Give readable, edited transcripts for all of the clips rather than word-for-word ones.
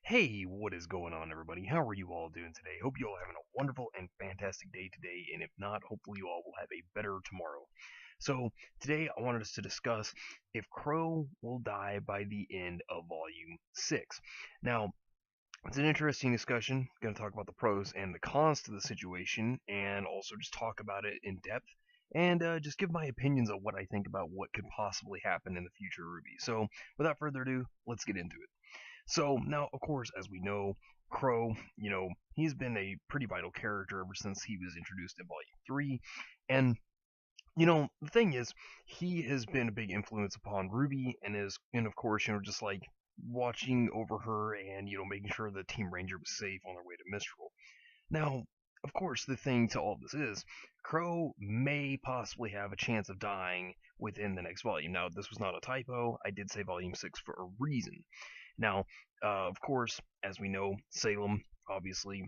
Hey, what is going on, everybody? How are you all doing today? Hope you all having a wonderful and fantastic day today, and if not, hopefully you all will have a better tomorrow. So, today I wanted us to discuss if Qrow will die by the end of Volume 6. Now, it's an interesting discussion. I'm going to talk about the pros and the cons to the situation, and also just talk about it in depth, and just give my opinions on what I think about what could possibly happen in the future of RWBY. So, without further ado, let's get into it. So now, of course, as we know, Qrow, he's been a pretty vital character ever since he was introduced in Volume 3. And, the thing is, he has been a big influence upon Ruby and of course, just like watching over her and, making sure the Team Ranger was safe on their way to Mistral. Now, of course, the thing to all this is, Qrow may possibly have a chance of dying within the next volume. Now, this was not a typo. I did say Volume 6 for a reason. Now, of course, as we know, Salem obviously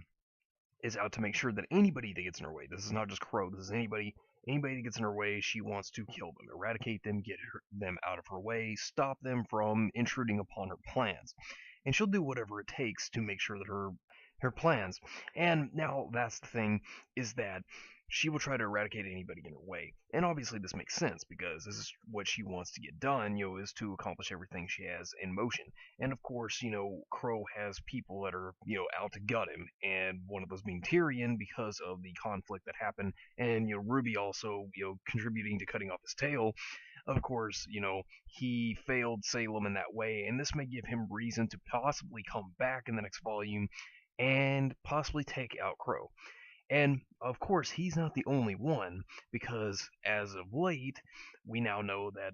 is out to make sure that anybody that gets in her way, this is not just Qrow, this is anybody that gets in her way, she wants to kill them, eradicate them, them out of her way, stop them from intruding upon her plans. And she'll do whatever it takes to make sure that her plans. And now that's the thing, is that she will try to eradicate anybody in her way. And obviously this makes sense because this is what she wants to get done, is to accomplish everything she has in motion. And of course, Qrow has people that are, out to gut him, and one of those being Tyrion because of the conflict that happened, and RWBY also, contributing to cutting off his tail. Of course, he failed Salem in that way, and this may give him reason to possibly come back in the next volume and possibly take out Qrow. And of course, he's not the only one, because as of late, we now know that,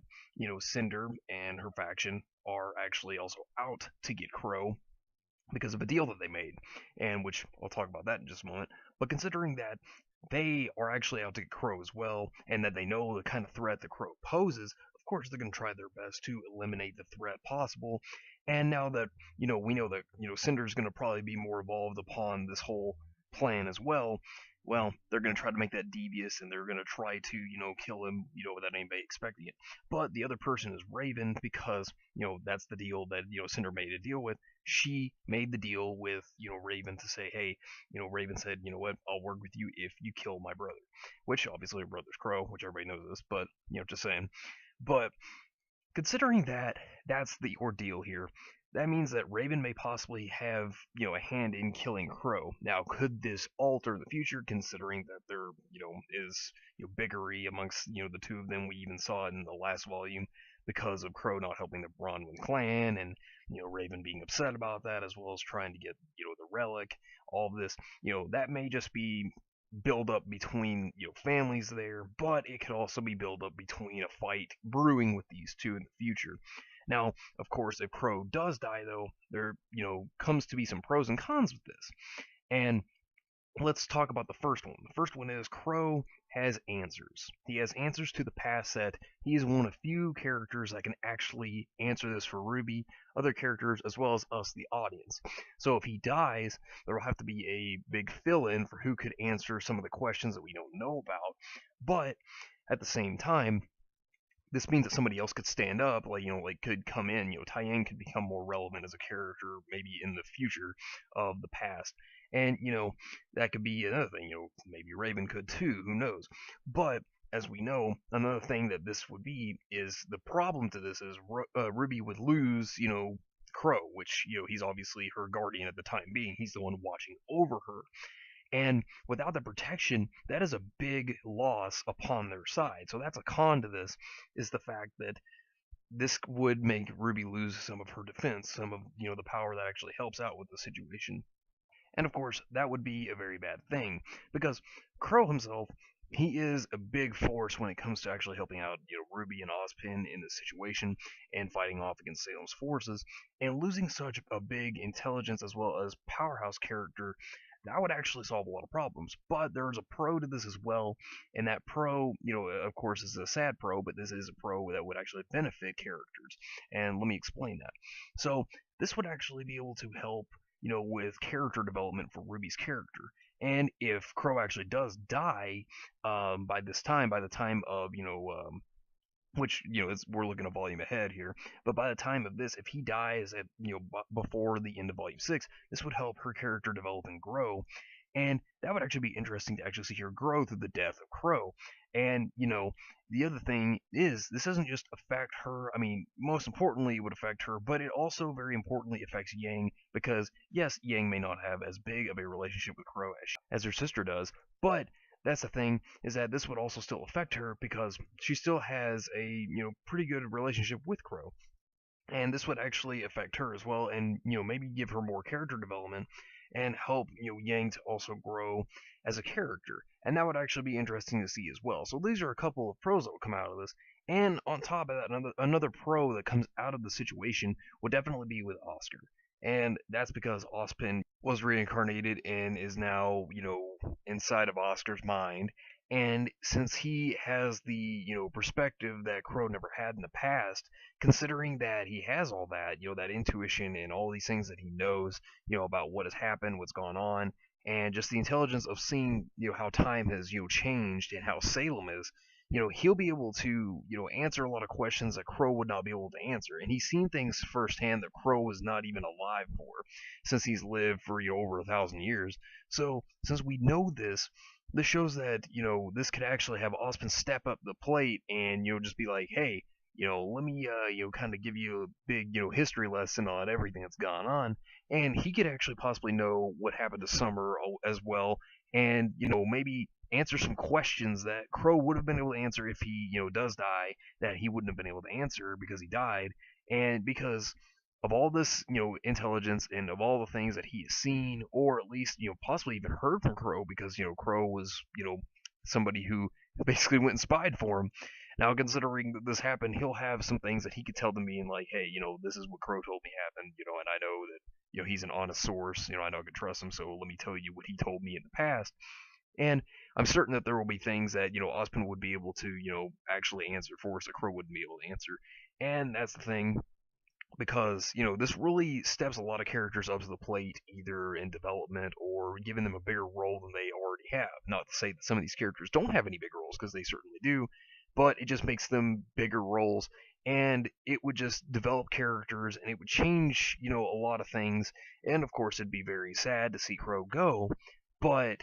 Cinder and her faction are actually also out to get Qrow because of a deal that they made, and which I'll talk about that in just a moment. But considering that they are actually out to get Qrow as well, and that they know the kind of threat that Qrow poses, of course they're going to try their best to eliminate the threat possible. And now that, we know that, Cinder's going to probably be more involved upon this whole plan as well, they're going to try to make that devious, and they're going to try to, kill him, without anybody expecting it. But the other person is Raven, because, that's the deal that, Cinder made a deal with. She made the deal with, Raven to say, hey, Raven said, you know what, I'll work with you if you kill my brother. Which, obviously, her brother's Qrow, which everybody knows this, but, just saying. But, considering that that's the ordeal here, that means that Raven may possibly have, a hand in killing Qrow. Now, could this alter the future, considering that there, is, biggery amongst, the two of them? We even saw it in the last volume because of Qrow not helping the Bronwyn clan, and, Raven being upset about that, as well as trying to get, the relic, all of this. That may just be build up between, families there, but it could also be build up between a fight brewing with these two in the future. Now, of course, if Qrow does die, though, there, comes to be some pros and cons with this. And let's talk about the first one. The first one is Qrow has answers. He has answers to the past set. He is one of few characters that can actually answer this for RWBY, other characters, as well as us, the audience. So if he dies, there will have to be a big fill-in for who could answer some of the questions that we don't know about. But at the same time, this means that somebody else could stand up, could come in. Tyann could become more relevant as a character, maybe in the future of the past. And, that could be another thing. Maybe Raven could too, who knows. But, as we know, another thing that this would be is the problem to this is RWBY would lose, Qrow, which, he's obviously her guardian at the time being. He's the one watching over her. And without the protection, that is a big loss upon their side. So that's a con to this, is the fact that this would make RWBY lose some of her defense, some of, the power that actually helps out with the situation. And of course, that would be a very bad thing, because Qrow himself, he is a big force when it comes to actually helping out, RWBY and Ozpin in this situation and fighting off against Salem's forces. And losing such a big intelligence as well as powerhouse character, that would actually solve a lot of problems. But there's a pro to this as well, and that pro, of course, is a sad pro, but this is a pro that would actually benefit characters. And let me explain that. So this would actually be able to help, with character development for RWBY's character. And if Qrow actually does die by the time of, which we're looking a volume ahead here. But by the time of this, if he dies at before the end of volume 6, this would help her character develop and grow, and that would actually be interesting to actually see her grow through the death of Qrow. And the other thing is, this doesn't just affect her. I mean, most importantly, it would affect her, but it also very importantly affects Yang, because yes, Yang may not have as big of a relationship with Qrow as her sister does, but that's the thing, is that this would also still affect her because she still has a pretty good relationship with Qrow, and this would actually affect her as well, and maybe give her more character development and help Yang to also grow as a character, and that would actually be interesting to see as well. So these are a couple of pros that will come out of this, and on top of that, another pro that comes out of the situation would definitely be with Oscar. And that's because Ozpin was reincarnated and is now, inside of Oscar's mind. And since he has the, perspective that Qrow never had in the past, considering that he has all that, that intuition and all these things that he knows, about what has happened, what's gone on, and just the intelligence of seeing, how time has, changed and how Salem is, he'll be able to, answer a lot of questions that Qrow would not be able to answer. And he's seen things firsthand that Qrow was not even alive for, since he's lived for, over 1,000 years. So, since we know this shows that, this could actually have Ozpin step up the plate and, just be like, hey, let me, kind of give you a big, history lesson on everything that's gone on. And he could actually possibly know what happened to Summer as well, and, maybe answer some questions that Qrow would have been able to answer if he, does die, that he wouldn't have been able to answer because he died. And because of all this, intelligence and of all the things that he has seen, or at least, possibly even heard from Qrow, because, Qrow was, somebody who basically went and spied for him. Now, considering that this happened, he'll have some things that he could tell them, being like, hey, this is what Qrow told me happened, and I know that, he's an honest source, I know I can trust him, so let me tell you what he told me in the past. And I'm certain that there will be things that, Ozpin would be able to, actually answer for us that Qrow wouldn't be able to answer. And that's the thing, because, this really steps a lot of characters up to the plate, either in development or giving them a bigger role than they already have. Not to say that some of these characters don't have any big roles, because they certainly do, but it just makes them bigger roles, and it would just develop characters, and it would change, a lot of things. And of course, it'd be very sad to see Qrow go, but,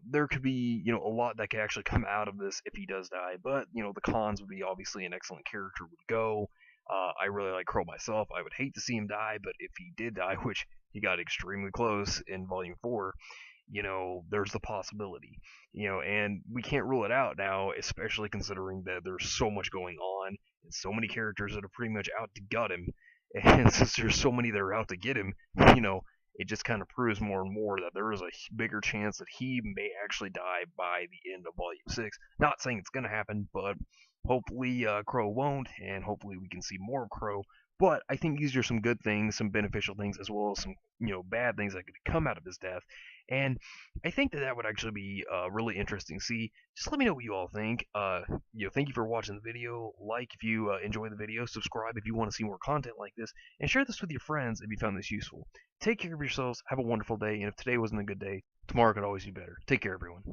there could be, a lot that could actually come out of this if he does die. But, the cons would be, obviously, an excellent character would go. I really like Qrow myself. I would hate to see him die, but if he did die, which he got extremely close in Volume 4, there's the possibility. And we can't rule it out now, especially considering that there's so much going on, and so many characters that are pretty much out to gut him. And since there's so many that are out to get him, it just kind of proves more and more that there is a bigger chance that he may actually die by the end of Volume 6. Not saying it's going to happen, but hopefully Qrow won't, and hopefully we can see more of Qrow. But I think these are some good things, some beneficial things, as well as some bad things that could come out of his death. And I think that would actually be really interesting to see. Just let me know what you all think. Thank you for watching the video. Like if you enjoy the video. Subscribe if you want to see more content like this. And share this with your friends if you found this useful. Take care of yourselves. Have a wonderful day. And if today wasn't a good day, tomorrow could always be better. Take care, everyone.